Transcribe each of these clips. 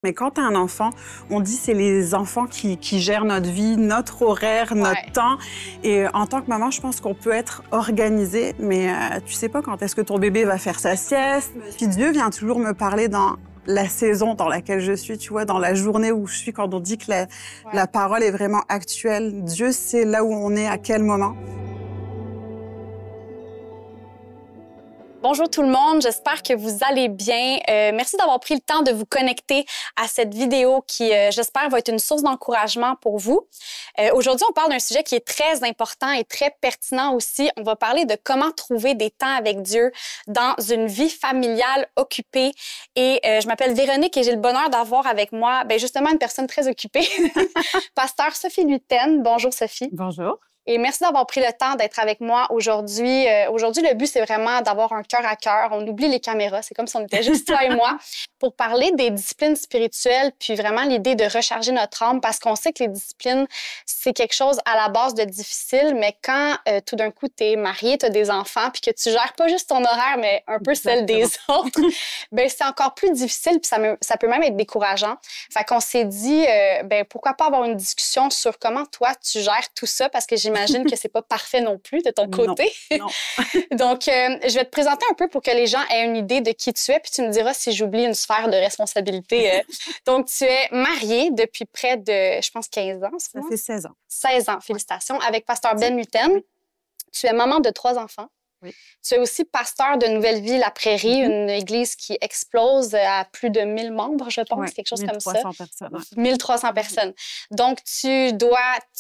Mais quand tu as un enfant, on dit c'est les enfants qui gèrent notre vie, notre horaire, notre temps. Et en tant que maman, je pense qu'on peut être organisé, mais tu sais pas quand est-ce que ton bébé va faire sa sieste. Puis Dieu vient toujours me parler dans la saison dans laquelle je suis, tu vois, dans la journée où je suis, quand on dit que la parole est vraiment actuelle. Dieu sait là où on est, à quel moment. Bonjour tout le monde, j'espère que vous allez bien. Merci d'avoir pris le temps de vous connecter à cette vidéo qui, j'espère, va être une source d'encouragement pour vous. Aujourd'hui, on parle d'un sujet qui est très important et très pertinent aussi. On va parler de comment trouver des temps avec Dieu dans une vie familiale occupée. Et je m'appelle Véronique et j'ai le bonheur d'avoir avec moi justement une personne très occupée, Pasteur Sophie Luyten. Bonjour Sophie. Bonjour. Et merci d'avoir pris le temps d'être avec moi aujourd'hui. Aujourd'hui, le but, c'est vraiment d'avoir un cœur à cœur. On oublie les caméras. C'est comme si on était juste toi et moi pour parler des disciplines spirituelles, puis vraiment l'idée de recharger notre âme parce qu'on sait que les disciplines, c'est quelque chose à la base de difficile, mais quand tout d'un coup, tu es marié, tu as des enfants, puis que tu gères pas juste ton horaire, mais un peu celle des autres, c'est encore plus difficile, puis ça peut même être décourageant. Fait qu'on s'est dit, pourquoi pas avoir une discussion sur comment toi, tu gères tout ça, parce que j'imagine que c'est pas parfait non plus de ton côté. Non. Donc, je vais te présenter un peu pour que les gens aient une idée de qui tu es, puis tu me diras si j'oublie une sphère de responsabilité. Donc, tu es mariée depuis près de, je pense, 15 ans. Ça fait 16 ans. 16 ans, félicitations, avec Pasteur Ben Luyten. Oui. Tu es maman de 3 enfants. Oui. Tu es aussi pasteur de Nouvelle Vie, La Prairie, une église qui explose à plus de 1000 membres, je pense, quelque chose comme ça. 1300 personnes. 1300 personnes. Donc, tu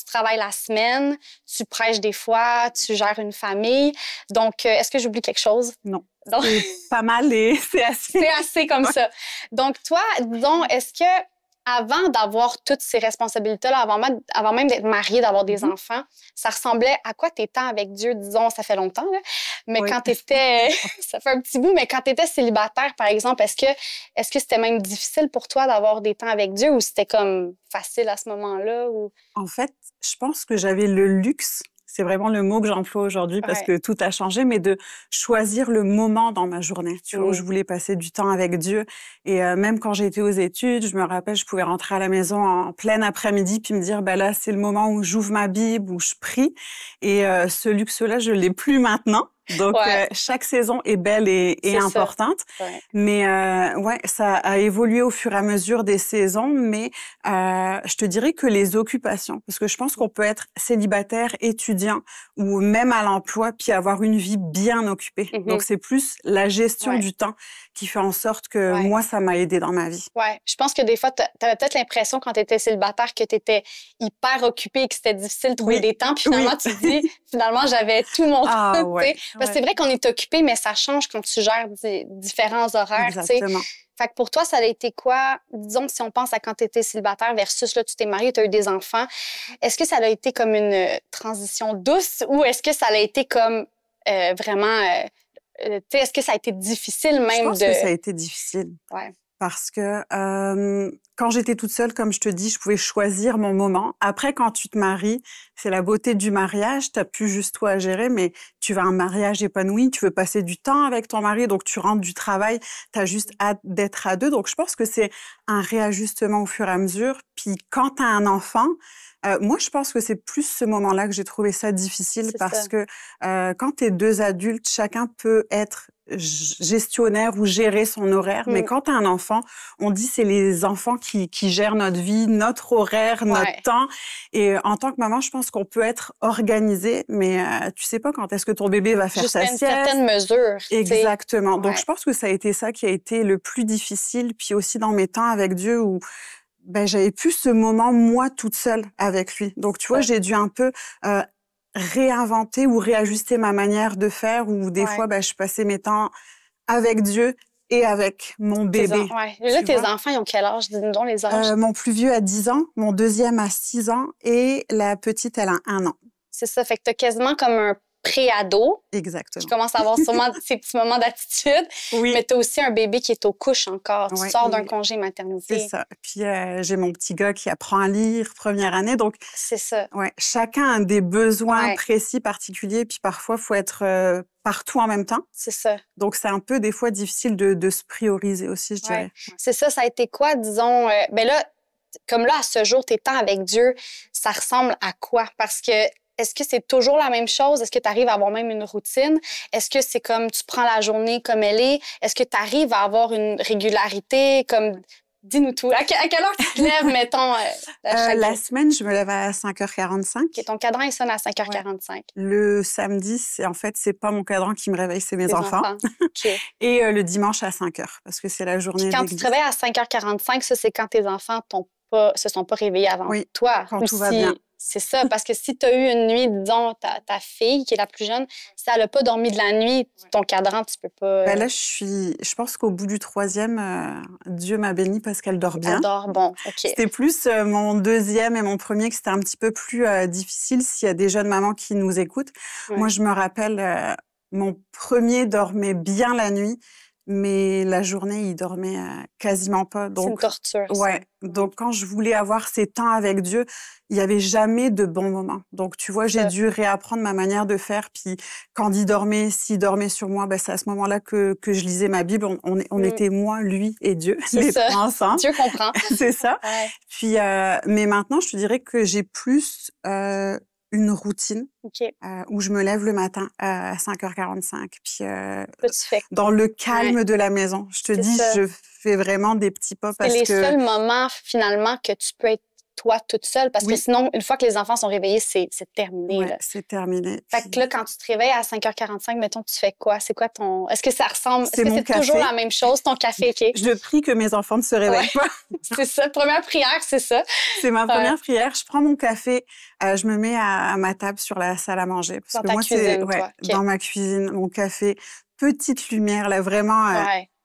travailles la semaine, tu prêches des fois, tu gères une famille. Donc, est-ce que j'oublie quelque chose? Non. C'est pas mal et c'est assez. C'est assez comme ça. Donc, toi, disons, est-ce que avant d'avoir toutes ces responsabilités-là, avant même d'être mariée, d'avoir des enfants, ça ressemblait à quoi tes temps avec Dieu? Disons, ça fait longtemps, là. Mais quand tu étais... ça fait un petit bout, mais quand tu étais célibataire, par exemple, est-ce que c'était même difficile pour toi d'avoir des temps avec Dieu ou c'était comme facile à ce moment-là? Ou... En fait, je pense que j'avais le luxe. C'est vraiment le mot que j'emploie aujourd'hui parce que tout a changé, mais de choisir le moment dans ma journée, tu vois, où je voulais passer du temps avec Dieu. Et même quand j'étais aux études, je me rappelle, je pouvais rentrer à la maison en plein après-midi puis me dire, là, c'est le moment où j'ouvre ma Bible, où je prie. Et ce luxe-là, je l'ai plus maintenant. Donc, chaque saison est belle et importante. Mais ça a évolué au fur et à mesure des saisons. Mais je te dirais que les occupations, parce que je pense qu'on peut être célibataire, étudiant ou même à l'emploi, puis avoir une vie bien occupée. Donc, c'est plus la gestion du temps qui fait en sorte que moi, ça m'a aidée dans ma vie. Je pense que des fois, tu avais peut-être l'impression quand tu étais célibataire que tu étais hyper occupée et que c'était difficile de trouver des temps. Puis finalement, tu te dis, finalement, j'avais tout mon temps. Parce que c'est vrai qu'on est occupé, mais ça change quand tu gères différents horaires. Exactement. Fait que pour toi, ça a été quoi? Disons, si on pense à quand tu étais célibataire versus là, tu t'es mariée, tu as eu des enfants. Est-ce que ça a été comme une transition douce ou est-ce que ça a été comme vraiment... est-ce que ça a été difficile même? Je pense que ça a été difficile. Parce que quand j'étais toute seule, comme je te dis, je pouvais choisir mon moment. Après, quand tu te maries, c'est la beauté du mariage. Tu n'as plus juste toi à gérer, mais tu veux un mariage épanoui, tu veux passer du temps avec ton mari, donc tu rentres du travail, tu as juste hâte d'être à deux. Donc, je pense que c'est un réajustement au fur et à mesure. Puis quand tu as un enfant, moi, je pense que c'est plus ce moment-là que j'ai trouvé ça difficile parce que quand tu es 2 adultes, chacun peut être gestionnaire ou gérer son horaire. Mais quand tu as un enfant, on dit c'est les enfants qui gèrent notre vie, notre horaire, notre temps. Et en tant que maman, je pense qu'on peut être organisé, mais tu sais pas quand est-ce que ton bébé va faire sa sieste. Jusqu'à une certaine mesure. Exactement. Donc, je pense que ça a été ça qui a été le plus difficile. Puis aussi dans mes temps avec Dieu où j'avais plus ce moment, moi, toute seule avec lui. Donc, tu vois, j'ai dû un peu réinventer ou réajuster ma manière de faire où des fois, je passais mes temps avec Dieu et avec mon bébé. Là, tes enfants, ils ont quel âge? Dis-nous donc les âges. Mon plus vieux a 10 ans, mon deuxième a 6 ans et la petite, elle a 1 an. C'est ça, fait que t'as quasiment comme pré-ado, Exactement. qui commence à avoir sûrement ses petits moments d'attitude, Oui. mais tu as aussi un bébé qui est aux couches encore. Tu Ouais, sors d'un congé maternité. c'est ça. Puis j'ai mon petit gars qui apprend à lire, première année. Donc, c'est ça. Ouais, chacun a des besoins précis, particuliers. Puis parfois, il faut être partout en même temps. C'est ça. Donc, c'est un peu des fois difficile de se prioriser aussi, je dirais. C'est ça. Ça a été quoi, disons... ben là, comme là, à ce jour, tes temps avec Dieu, ça ressemble à quoi? Parce que est-ce que c'est toujours la même chose? Est-ce que tu arrives à avoir même une routine? Est-ce que c'est comme tu prends la journée comme elle est? Est-ce que tu arrives à avoir une régularité? Comme dis-nous tout. À quelle heure tu te lèves, mettons? La semaine, je me lève à 5h45. Okay, ton cadran, il sonne à 5h45. Ouais. Le samedi, c'est pas mon cadran qui me réveille, c'est mes enfants. Okay. Et le dimanche à 5h, parce que c'est la journée. Puis quand tu te réveilles à 5h45, ça, c'est quand tes enfants se sont pas réveillés avant toi. Quand tout va bien. C'est ça, parce que si tu as eu une nuit, disons, ta fille, qui est la plus jeune, si elle n'a pas dormi de la nuit, ton cadran, tu peux pas... Ben là, je pense qu'au bout du 3e, Dieu m'a bénie parce qu'elle dort bien. Elle dort, bon, OK. C'était plus mon 2e et mon 1er que c'était un petit peu plus difficile s'il y a des jeunes mamans qui nous écoutent. Ouais. Moi, je me rappelle, mon 1er dormait bien la nuit, mais la journée, il dormait quasiment pas. Donc, c'est une torture. Ouais. Donc, quand je voulais avoir ces temps avec Dieu, il n'y avait jamais de bons moments. Donc, tu vois, j'ai dû réapprendre ma manière de faire. Puis, quand il dormait, s'il dormait sur moi, ben, c'est à ce moment-là que je lisais ma Bible. On était moi, lui et Dieu, les trois ensemble. Dieu comprend. C'est ça. Ouais. Puis, mais maintenant, je te dirais que j'ai plus une routine où je me lève le matin à 5h45. Puis, dans le calme de la maison. Je te dis, je fais vraiment des petits pas parce que... C'est les seuls moments, finalement, que tu peux être toi toute seule. Parce que sinon, une fois que les enfants sont réveillés, c'est terminé. Ouais, c'est terminé. Fait que là, quand tu te réveilles à 5h45, mettons, tu fais quoi? C'est quoi ton... Est-ce que ça ressemble... Est-ce que c'est toujours la même chose, ton café? Je prie que mes enfants ne se réveillent pas. C'est ça. Première prière, c'est ça. C'est ma première prière. Je prends mon café, je me mets à ma table sur la salle à manger. Parce dans que ta moi, cuisine, dans ma cuisine, mon café, petite lumière, là, vraiment...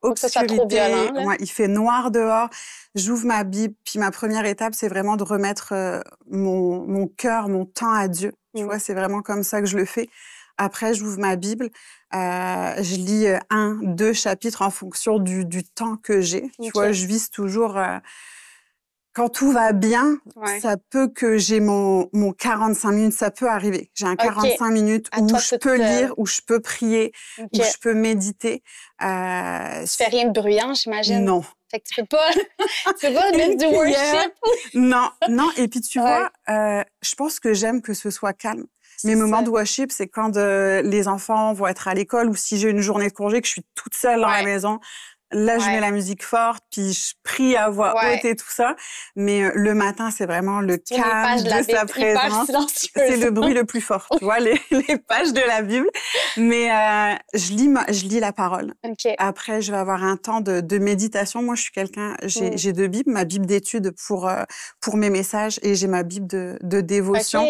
que ça soit trop violent. Ouais, il fait noir dehors. J'ouvre ma Bible. Puis ma première étape, c'est vraiment de remettre mon cœur, mon temps à Dieu. Tu vois, c'est vraiment comme ça que je le fais. Après, j'ouvre ma Bible. Je lis 1, 2 chapitres en fonction du temps que j'ai. Tu vois, je vise toujours... quand tout va bien, ça peut que j'ai mon 45 minutes, ça peut arriver. J'ai un 45 minutes où je peux lire, où je peux prier, où je peux méditer. Tu fais rien de bruyant, j'imagine? Non. Fait que tu peux pas mettre du worship? Non. Et puis tu vois, je pense que j'aime que ce soit calme. Mes moments de worship, c'est quand les enfants vont être à l'école ou si j'ai une journée de congé, que je suis toute seule dans la maison. Là, je mets la musique forte, puis je prie à voix haute et tout ça. Mais le matin, c'est vraiment le calme de sa présence. C'est le bruit le plus fort, tu vois, les pages de la Bible. Mais je lis la parole. Après, je vais avoir un temps de méditation. Moi, je suis quelqu'un... J'ai 2 Bibles. Ma Bible d'études pour mes messages et j'ai ma Bible de dévotion.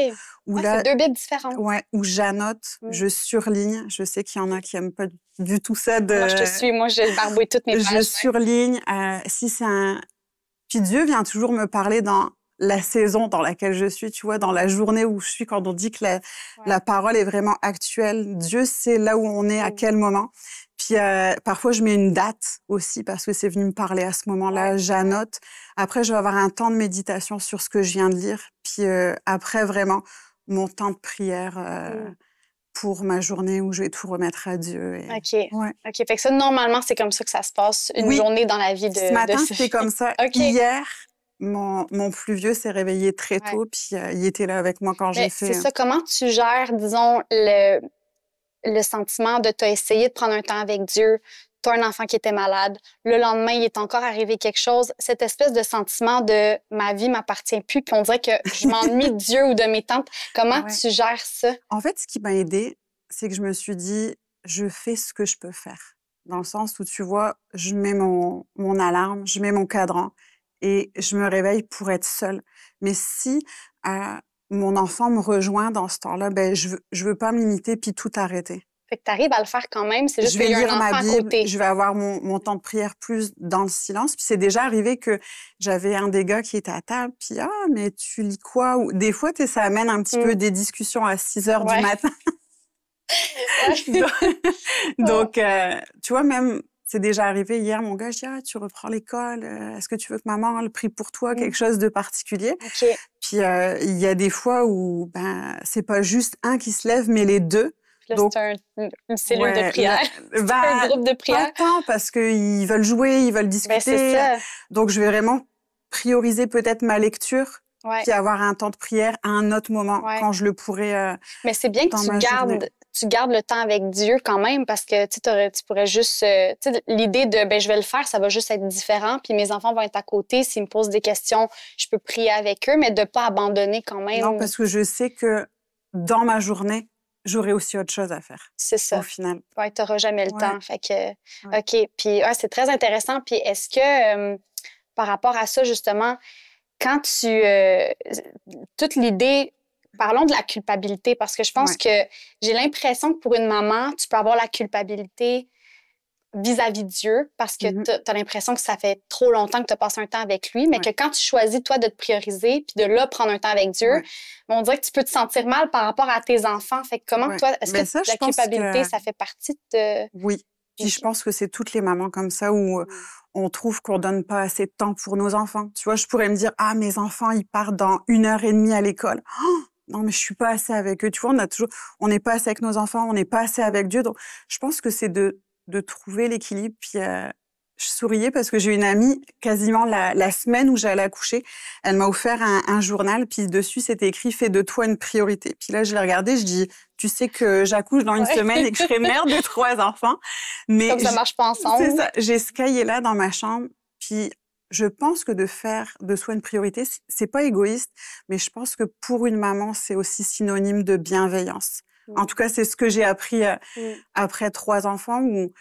Où là, c'est 2 Bibles différentes. Ouais, où j'annote, je surligne. Je sais qu'il y en a qui n'aiment pas du tout ça. Moi, je te suis. Moi, je barbouille toutes mes pages. Je surligne. Si c'est un... Puis Dieu vient toujours me parler dans la saison dans laquelle je suis, tu vois, dans la journée où je suis, quand on dit que la parole est vraiment actuelle. Dieu sait là où on est, à quel moment. Puis parfois, je mets une date aussi parce que c'est venu me parler à ce moment-là. J'annote. Après, je vais avoir un temps de méditation sur ce que je viens de lire. Puis après, vraiment, mon temps de prière pour ma journée où je vais tout remettre à Dieu. OK. Fait que ça, normalement, c'est comme ça que ça se passe, une journée dans la vie de... Ce matin, c'était comme ça. Hier, mon plus vieux s'est réveillé très tôt, puis il était là avec moi quand j'ai fait... C'est ça. Comment tu gères, disons, le sentiment de t'as essayé de prendre un temps avec Dieu, tu as un enfant qui était malade, le lendemain, il est encore arrivé quelque chose, cette espèce de sentiment de ma vie m'appartient plus, puis on dirait que je m'ennuie de Dieu ou de mes tantes. Comment tu gères ça? En fait, ce qui m'a aidée, c'est que je me suis dit, je fais ce que je peux faire. Dans le sens où, tu vois, je mets mon alarme, je mets mon cadran et je me réveille pour être seule. Mais si mon enfant me rejoint dans ce temps-là, ben je veux pas me limiter puis tout arrêter. Fait que tu arrives à le faire quand même, c'est juste qu'il y a un enfant à côté. Je vais avoir mon temps de prière plus dans le silence. Puis c'est déjà arrivé que j'avais un des gars qui était à table, puis « Ah, mais tu lis quoi? » Ou des fois, ça amène un petit peu des discussions à 6 heures du matin. Donc, tu vois, même, c'est déjà arrivé hier, mon gars, je dis, ah, tu reprends l'école, est-ce que tu veux que maman le prie pour toi, quelque chose de particulier? OK. Puis, il y a des fois où, ben, c'est pas juste un qui se lève, mais les deux. Là, Donc, c'est une cellule de ouais, prière. C'est un groupe de pas prière. tant parce qu'ils veulent jouer, ils veulent Ben, c'est discuter. ça. Donc, je vais vraiment prioriser peut-être ma lecture, Ouais. puis avoir un temps de prière à un autre moment Ouais. quand je le pourrais Mais c'est bien que dans ma journée. tu gardes le temps avec Dieu quand même parce que tu pourrais juste. Tu sais, l'idée de ben, je vais le faire, ça va juste être différent. Puis mes enfants vont être à côté. S'ils me posent des questions, je peux prier avec eux, mais de ne pas abandonner quand même. Non, parce que je sais que dans ma journée, j'aurai aussi autre chose à faire. C'est ça. Au final. Ouais, tu n'auras jamais le Ouais. temps. Fait que, Ouais. OK. Puis c'est très intéressant. Puis est-ce que par rapport à ça, justement, quand toute l'idée. Parlons de la culpabilité parce que je pense que j'ai l'impression que pour une maman, tu peux avoir la culpabilité vis-à-vis de Dieu parce que tu as l'impression que ça fait trop longtemps que tu as passé un temps avec lui, mais que quand tu choisis, toi, de te prioriser puis de là prendre un temps avec Dieu, on dirait que tu peux te sentir mal par rapport à tes enfants. Fait que comment toi, est-ce que la culpabilité, ça fait partie de... Oui. Puis je pense que c'est toutes les mamans comme ça où on trouve qu'on donne pas assez de temps pour nos enfants. Tu vois, je pourrais me dire, ah, mes enfants, ils partent dans 1h30 à l'école. Oh, non, mais je suis pas assez avec eux. Tu vois, on n'est pas assez avec nos enfants, on n'est pas assez avec Dieu. Donc, je pense que c'est de trouver l'équilibre. Puis, je souriais parce que j'ai une amie, quasiment la semaine où j'allais accoucher, elle m'a offert un journal, puis dessus, c'était écrit « Fais de toi une priorité ». Puis là, je l'ai regardé, je dis « Tu sais que j'accouche dans une semaine et que je serai mère de 3 enfants. » Mais comme ça marche pas ensemble. C'est ça. J'ai ce cahier-là dans ma chambre, puis je pense que de faire de soi une priorité, c'est pas égoïste, mais je pense que pour une maman, c'est aussi synonyme de bienveillance. En tout cas, c'est ce que j'ai appris après 3 enfants, où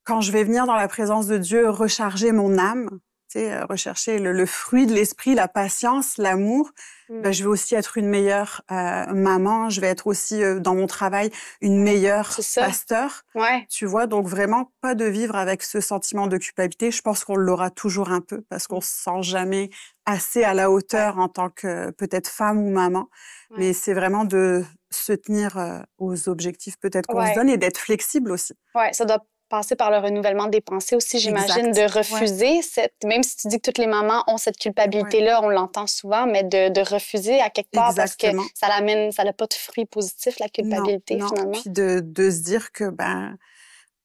quand je vais venir dans la présence de Dieu recharger mon âme, tu sais, rechercher le fruit de l'esprit, la patience, l'amour, ben, je vais aussi être une meilleure maman, je vais être aussi dans mon travail une meilleure pasteur. Tu vois, donc vraiment pas de vivre avec ce sentiment de culpabilité. Je pense qu'on l'aura toujours un peu parce qu'on se sent jamais assez à la hauteur en tant que peut-être femme ou maman. Mais c'est vraiment de se tenir aux objectifs peut-être qu'on se donne et d'être flexible aussi. Ouais, ça doit passer par le renouvellement des pensées aussi, j'imagine, de refuser même si tu dis que toutes les mamans ont cette culpabilité-là, on l'entend souvent, mais de refuser à quelque part parce que ça n'a pas de fruits positifs, la culpabilité, finalement. Puis de se dire que, ben,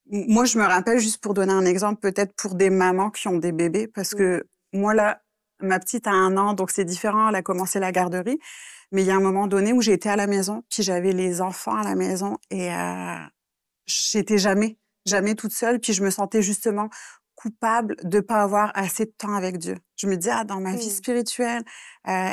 moi, je me rappelle, juste pour donner un exemple, peut-être pour des mamans qui ont des bébés, parce que moi, là, ma petite a 1 an, donc c'est différent, elle a commencé la garderie, mais il y a un moment donné où j'étais à la maison, puis j'avais les enfants à la maison et j'étais jamais toute seule, puis je me sentais justement coupable de pas avoir assez de temps avec Dieu. Je me disais, dans ma vie spirituelle,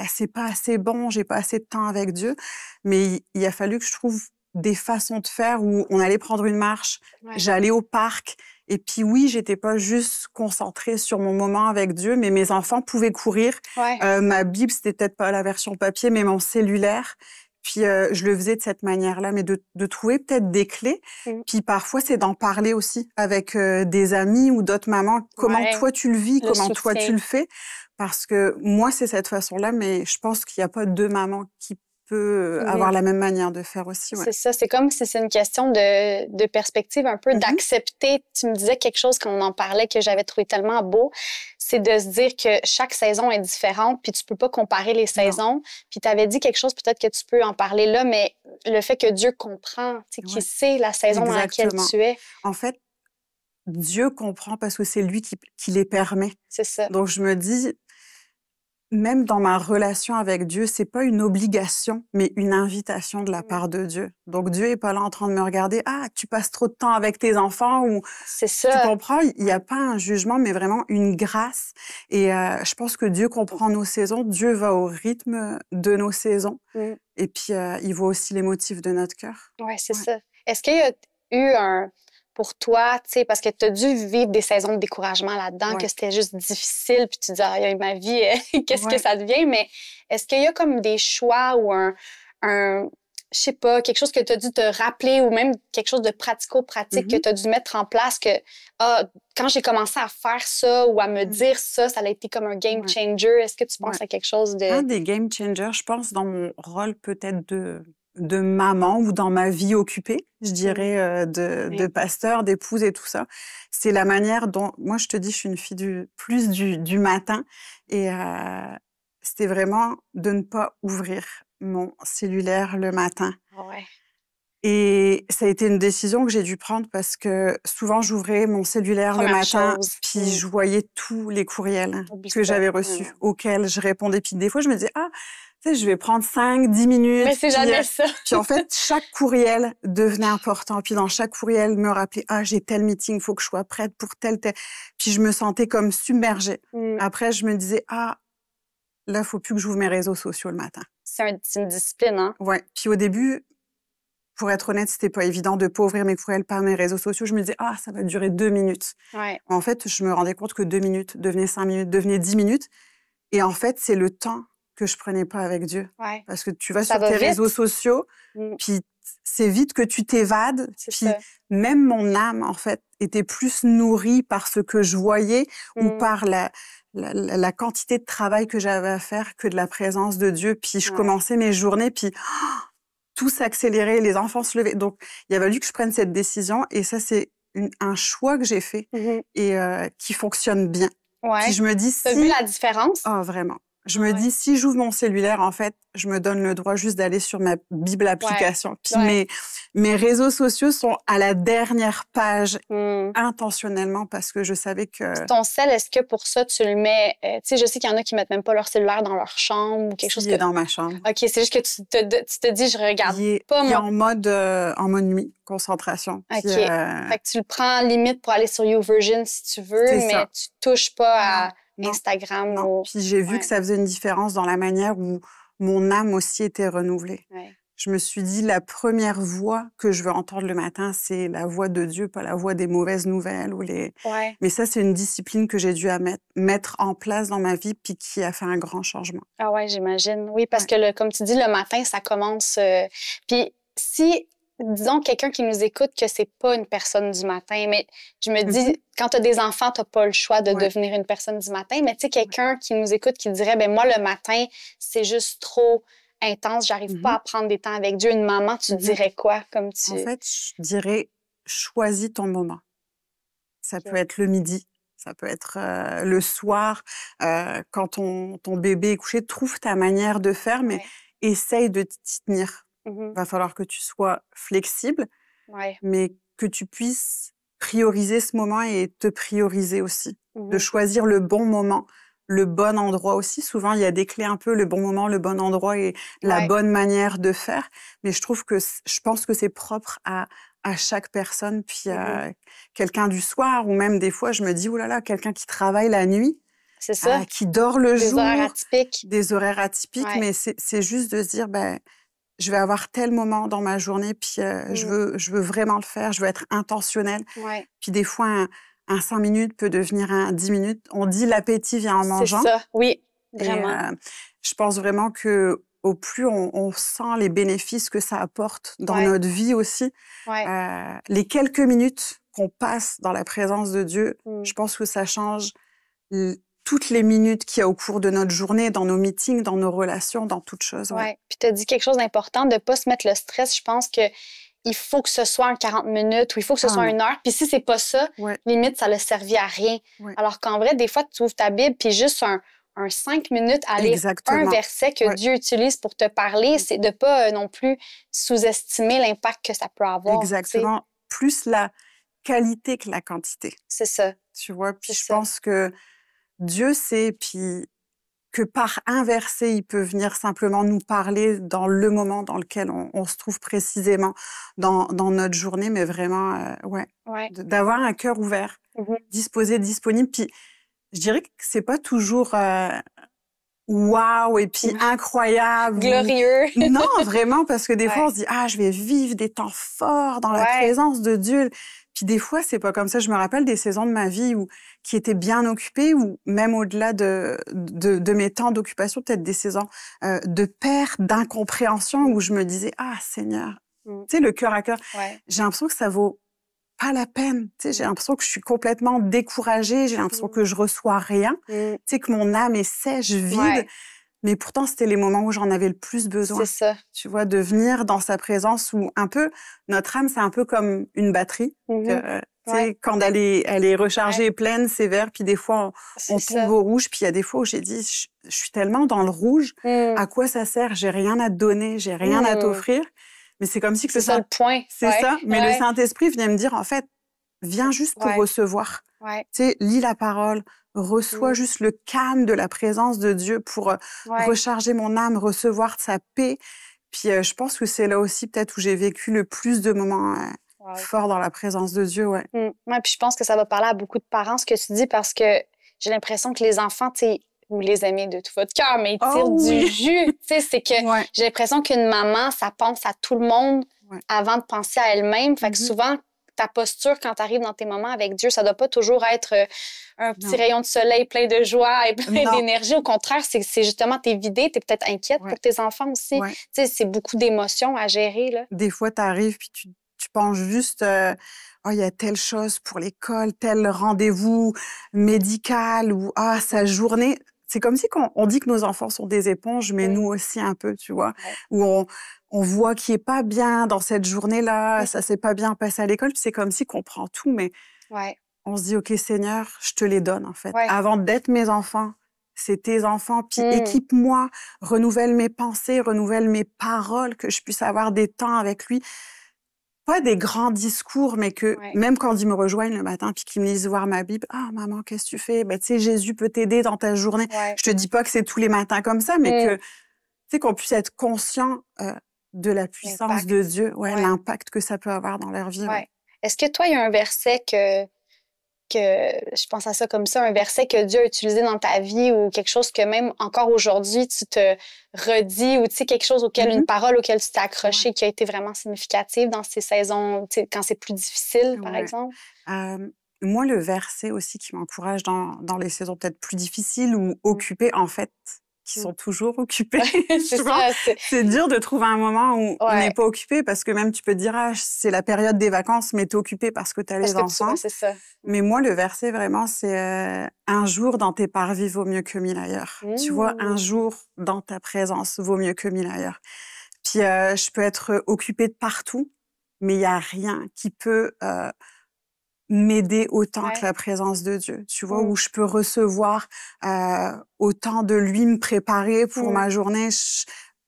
c'est pas assez bon, j'ai pas assez de temps avec Dieu, mais il a fallu que je trouve des façons de faire où on allait prendre une marche, j'allais au parc, et puis oui, j'étais pas juste concentrée sur mon moment avec Dieu, mais mes enfants pouvaient courir. Ma Bible, c'était peut-être pas la version papier, mais mon cellulaire. Puis je le faisais de cette manière-là, mais de trouver peut-être des clés. Puis parfois, c'est d'en parler aussi avec des amis ou d'autres mamans. Comment toi, tu le vis, comment toi, tu le fais. Parce que moi, c'est cette façon-là, mais je pense qu'il n'y a pas 2 mamans qui peut avoir la même manière de faire aussi. C'est ça, c'est comme si c'est une question de perspective un peu, d'accepter. Tu me disais quelque chose quand on en parlait que j'avais trouvé tellement beau, c'est de se dire que chaque saison est différente, puis tu peux pas comparer les saisons. Puis tu avais dit quelque chose, peut-être que tu peux en parler là, mais le fait que Dieu comprend, qu'il sait la saison dans laquelle tu es. En fait, Dieu comprend parce que c'est lui qui les permet. C'est ça. Donc je me dis, même dans ma relation avec Dieu, c'est pas une obligation, mais une invitation de la part de Dieu. Donc Dieu est pas là en train de me regarder, tu passes trop de temps avec tes enfants ou c'est ça. Tu comprends, il y a pas un jugement, mais vraiment une grâce. Et je pense que Dieu comprend nos saisons, Dieu va au rythme de nos saisons. Et puis il voit aussi les motifs de notre cœur. Ouais, c'est ça. Est-ce qu'il y a eu pour toi, tu sais, parce que tu as dû vivre des saisons de découragement là-dedans, que c'était juste difficile, puis tu dis, ma vie, qu'est-ce que ça devient? Mais est-ce qu'il y a comme des choix ou je sais pas, quelque chose que tu as dû te rappeler ou même quelque chose de pratico-pratique que tu as dû mettre en place que, quand j'ai commencé à faire ça ou à me dire ça, ça a été comme un game changer. Est-ce que tu penses à quelque chose de... Un des game changers, je pense, dans mon rôle peut-être de de maman ou dans ma vie occupée, je dirais, de pasteur, d'épouse et tout ça. C'est la manière dont... Moi, je te dis, je suis une fille du matin. Et c'était vraiment de ne pas ouvrir mon cellulaire le matin. Ouais. Et ça a été une décision que j'ai dû prendre parce que souvent, j'ouvrais mon cellulaire le matin, puis je voyais tous les courriels que j'avais reçus, auxquels je répondais. Puis des fois, je me disais, ah, tu sais, je vais prendre 5, 10 minutes. Mais c'est jamais ça. Puis en fait, chaque courriel devenait important. Puis dans chaque courriel, me rappeler, ah, j'ai tel meeting, il faut que je sois prête pour tel. Puis je me sentais comme submergée. Après, je me disais, ah, là, il faut plus que j'ouvre mes réseaux sociaux le matin. C'est une discipline, hein? Ouais. Puis au début, pour être honnête, c'était pas évident de pas ouvrir mes courriels par mes réseaux sociaux. Je me disais, ah, ça va durer 2 minutes. Ouais. En fait, je me rendais compte que 2 minutes devenaient 5 minutes, devenaient 10 minutes. Et en fait, c'est le temps que je prenais pas avec Dieu. Ouais. Parce que tu vas sur tes réseaux sociaux, puis c'est vite que tu t'évades. Puis même mon âme, en fait, était plus nourrie par ce que je voyais ou par la quantité de travail que j'avais à faire que de la présence de Dieu. Puis je commençais mes journées, puis tout s'accélérait, les enfants se levaient. Donc, il a fallu que je prenne cette décision. Et ça, c'est un choix que j'ai fait et qui fonctionne bien. Ouais. Puis je me dis, T'as vu la différence? Ah, vraiment. Je me dis, si j'ouvre mon cellulaire, en fait, je me donne le droit juste d'aller sur ma Bible application. Puis mes réseaux sociaux sont à la dernière page intentionnellement parce que je savais que... Ton sel, est-ce que pour ça, tu le mets... tu sais, je sais qu'il y en a qui mettent même pas leur cellulaire dans leur chambre ou quelque chose. Il est dans ma chambre. OK, c'est juste que tu te dis, je regarde pas il est en mode nuit, concentration. OK. Puis, fait que tu le prends limite pour aller sur YouVersion si tu veux, mais tu touches pas à... Instagram. Non. Puis j'ai vu que ça faisait une différence dans la manière où mon âme aussi était renouvelée. Ouais. Je me suis dit, la première voix que je veux entendre le matin, c'est la voix de Dieu, pas la voix des mauvaises nouvelles. Mais ça, c'est une discipline que j'ai dû mettre en place dans ma vie puis qui a fait un grand changement. Ah ouais, j'imagine. Oui, parce que, comme tu dis, le matin, ça commence... Puis si... Disons, quelqu'un qui nous écoute que c'est pas une personne du matin, mais je me dis, quand tu as des enfants, tu n'as pas le choix de devenir une personne du matin, mais tu sais, quelqu'un qui nous écoute qui dirait, ben moi, le matin, c'est juste trop intense, j'arrive pas à prendre des temps avec Dieu. Une maman, tu dirais quoi? En fait, je dirais, choisis ton moment. Ça peut être le midi, ça peut être le soir, quand ton bébé est couché, trouve ta manière de faire, mais essaye de t'y tenir. Va falloir que tu sois flexible, mais que tu puisses prioriser ce moment et te prioriser aussi. De choisir le bon moment, le bon endroit aussi. Souvent, il y a des clés un peu, le bon moment, le bon endroit et la bonne manière de faire. Mais je pense que c'est propre à chaque personne. Puis quelqu'un du soir ou même des fois, je me dis, oh là là, quelqu'un qui travaille la nuit. C'est ça. Qui dort le jour. Des horaires atypiques. Mais c'est juste de se dire, je vais avoir tel moment dans ma journée, puis je veux vraiment le faire, je veux être intentionnelle. Puis des fois, un 5 minutes peut devenir un 10 minutes. On dit l'appétit vient en mangeant. C'est ça, oui, vraiment. Et, je pense vraiment que au plus on sent les bénéfices que ça apporte dans notre vie aussi, les quelques minutes qu'on passe dans la présence de Dieu, je pense que ça change toutes les minutes qu'il y a au cours de notre journée, dans nos meetings, dans nos relations, dans toutes choses. Puis tu as dit quelque chose d'important, de ne pas se mettre le stress. Je pense que il faut que ce soit en 40 minutes ou il faut que ce soit 1 heure. Puis si c'est pas ça, limite, ça n'a servi à rien. Alors qu'en vrai, des fois, tu ouvres ta Bible puis juste un 5 minutes à lire un verset que Dieu utilise pour te parler, c'est de pas non plus sous-estimer l'impact que ça peut avoir. Exactement. Plus la qualité que la quantité. C'est ça. Tu vois, puis je pense que Dieu sait, puis que par un verset, il peut venir simplement nous parler dans le moment dans lequel on se trouve précisément dans notre journée, mais vraiment, d'avoir un cœur ouvert, disposé, disponible. Puis je dirais que c'est pas toujours waouh et puis incroyable. Glorieux. Non, vraiment, parce que des fois, on se dit, je vais vivre des temps forts dans la présence de Dieu. Puis des fois, c'est pas comme ça. Je me rappelle des saisons de ma vie qui étaient bien occupées ou même au-delà de mes temps d'occupation, peut-être des saisons de perte, d'incompréhension où je me disais, Seigneur, tu sais, le cœur à cœur, j'ai l'impression que ça vaut pas la peine. Tu sais, j'ai l'impression que je suis complètement découragée, j'ai l'impression que je reçois rien, tu sais, que mon âme est sèche, vide. Mais pourtant, c'était les moments où j'en avais le plus besoin. C'est ça. Tu vois, de venir dans sa présence où un peu, notre âme, c'est un peu comme une batterie. Tu sais, quand elle est rechargée et pleine, c'est vert, puis des fois, on tombe au rouge. Puis il y a des fois où j'ai dit, je suis tellement dans le rouge, à quoi ça sert? J'ai rien à te donner, j'ai rien à t'offrir. Mais c'est comme si que c'est ça le point. C'est ça. Mais le Saint-Esprit vient me dire, en fait, viens juste pour recevoir. Tu sais, lis la parole, reçois juste le calme de la présence de Dieu pour recharger mon âme, recevoir de sa paix. Puis je pense que c'est là aussi peut-être où j'ai vécu le plus de moments forts dans la présence de Dieu. Ouais, puis je pense que ça va parler à beaucoup de parents, ce que tu dis, parce que j'ai l'impression que les enfants, tu sais, vous les aimez de tout votre cœur, mais ils tirent du jus. Tu sais, c'est que j'ai l'impression qu'une maman, ça pense à tout le monde avant de penser à elle-même. Fait que souvent, ta posture quand tu arrives dans tes moments avec Dieu, ça doit pas toujours être un petit rayon de soleil plein de joie et plein d'énergie. Au contraire, c'est justement, t'es vidée, t'es peut-être inquiète pour tes enfants aussi. Tu sais, c'est beaucoup d'émotions à gérer, là. Des fois, t'arrives puis tu penses juste... il y a telle chose pour l'école, tel rendez-vous médical ou sa journée. C'est comme si on dit que nos enfants sont des éponges, mais nous aussi un peu, tu vois, où on voit qu'il est pas bien dans cette journée-là, ça s'est pas bien passé à l'école, puis c'est comme si qu'on prend tout, mais on se dit, OK, Seigneur, je te les donne, en fait. Avant d'être mes enfants, c'est tes enfants, puis équipe-moi, renouvelle mes pensées, renouvelle mes paroles, que je puisse avoir des temps avec lui. Pas des grands discours, mais que même quand ils me rejoignent le matin puis qu'ils me lisent voir ma Bible, « Ah, maman, qu'est-ce que tu fais? » Ben, tu sais, Jésus peut t'aider dans ta journée. Je te dis pas que c'est tous les matins comme ça, mais que, tu sais, qu'on puisse être conscient de la puissance de Dieu, l'impact que ça peut avoir dans leur vie. Est-ce que toi, il y a un verset que je pense à ça comme ça, un verset que Dieu a utilisé dans ta vie ou quelque chose que même encore aujourd'hui, tu te redis ou tu sais, quelque chose auquel, une parole auquel tu t'es accroché qui a été vraiment significative dans ces saisons, tu sais, quand c'est plus difficile, par exemple? Moi, le verset aussi qui m'encourage dans les saisons peut-être plus difficiles ou occupées, en fait, qui sont toujours occupés. C'est dur de trouver un moment où on n'est pas occupé parce que même tu peux te dire, c'est la période des vacances, mais t'es occupé parce que t'as les enfants. C'est ça. Mais moi, le verset, vraiment, c'est un jour dans tes parvis vaut mieux que 1000 ailleurs. Tu vois, un jour dans ta présence vaut mieux que 1000 ailleurs. Puis, je peux être occupée de partout, mais il n'y a rien qui peut... m'aider autant que la présence de Dieu, tu vois, où je peux recevoir autant de lui, me préparer pour ma journée.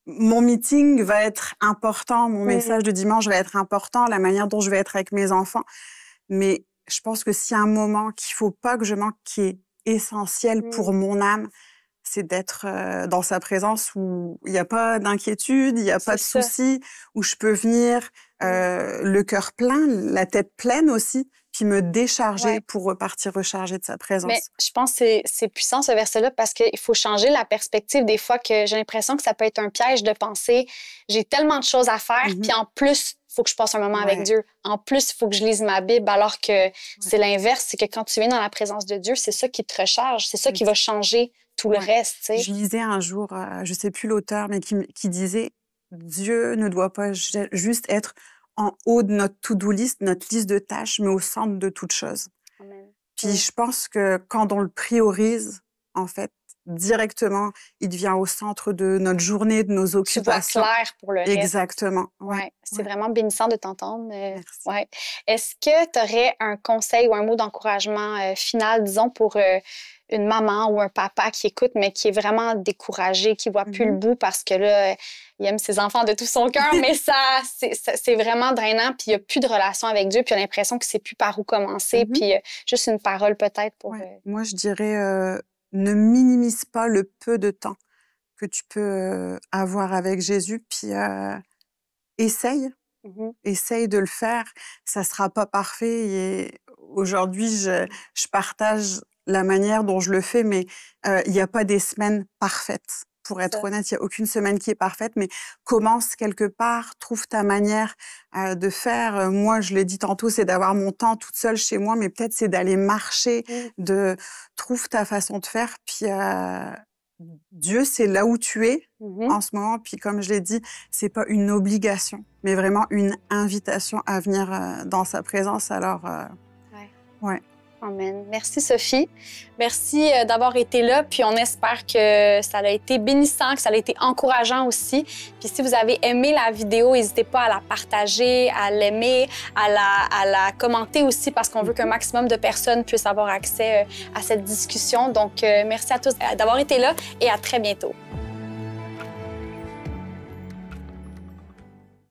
Mon meeting va être important, mon message de dimanche va être important, la manière dont je vais être avec mes enfants. Mais je pense que s'il y a un moment qu'il faut pas que je manque, qui est essentiel pour mon âme, c'est d'être dans sa présence où il n'y a pas d'inquiétude, il n'y a pas de soucis, où je peux venir le cœur plein, la tête pleine aussi, puis me décharger pour repartir recharger de sa présence. Mais je pense que c'est puissant, ce verset-là, parce qu'il faut changer la perspective des fois que j'ai l'impression que ça peut être un piège de penser j'ai tellement de choses à faire, puis en plus, il faut que je passe un moment avec Dieu. En plus, il faut que je lise ma Bible, alors que c'est l'inverse. C'est que quand tu viens dans la présence de Dieu, c'est ça qui te recharge, c'est ça qui va changer tout le reste. Tu sais. Je lisais un jour, je sais plus l'auteur, mais qui disait Dieu ne doit pas juste être en haut de notre to-do list, notre liste de tâches, mais au centre de toute chose. Amen. Puis je pense que quand on le priorise, en fait, directement, il devient au centre de notre journée, de nos occupations. Tu vois clair pour le reste. Exactement. C'est vraiment bénissant de t'entendre. Est-ce que tu aurais un conseil ou un mot d'encouragement final, disons, pour une maman ou un papa qui écoute, mais qui est vraiment découragé, qui voit plus le bout parce que là, il aime ses enfants de tout son cœur, mais c'est vraiment drainant, puis il n'y a plus de relation avec Dieu, puis il a l'impression que c'est plus par où commencer, puis juste une parole peut-être pour... Moi, je dirais, ne minimise pas le peu de temps que tu peux avoir avec Jésus, puis essaye. Essaye de le faire. Ça sera pas parfait. Et aujourd'hui, je partage la manière dont je le fais, mais il n'y a pas des semaines parfaites. Pour être honnête, il n'y a aucune semaine qui est parfaite, mais commence quelque part, trouve ta manière de faire. Moi, je l'ai dit tantôt, c'est d'avoir mon temps toute seule chez moi, mais peut-être c'est d'aller marcher, trouve ta façon de faire, puis Dieu, c'est là où tu es en ce moment. Puis comme je l'ai dit, c'est pas une obligation, mais vraiment une invitation à venir dans sa présence. Alors, Amen. Merci, Sophie. Merci d'avoir été là. Puis on espère que ça a été bénissant, que ça a été encourageant aussi. Puis si vous avez aimé la vidéo, n'hésitez pas à la partager, à l'aimer, à la commenter aussi parce qu'on veut qu'un maximum de personnes puissent avoir accès à cette discussion. Donc, merci à tous d'avoir été là et à très bientôt.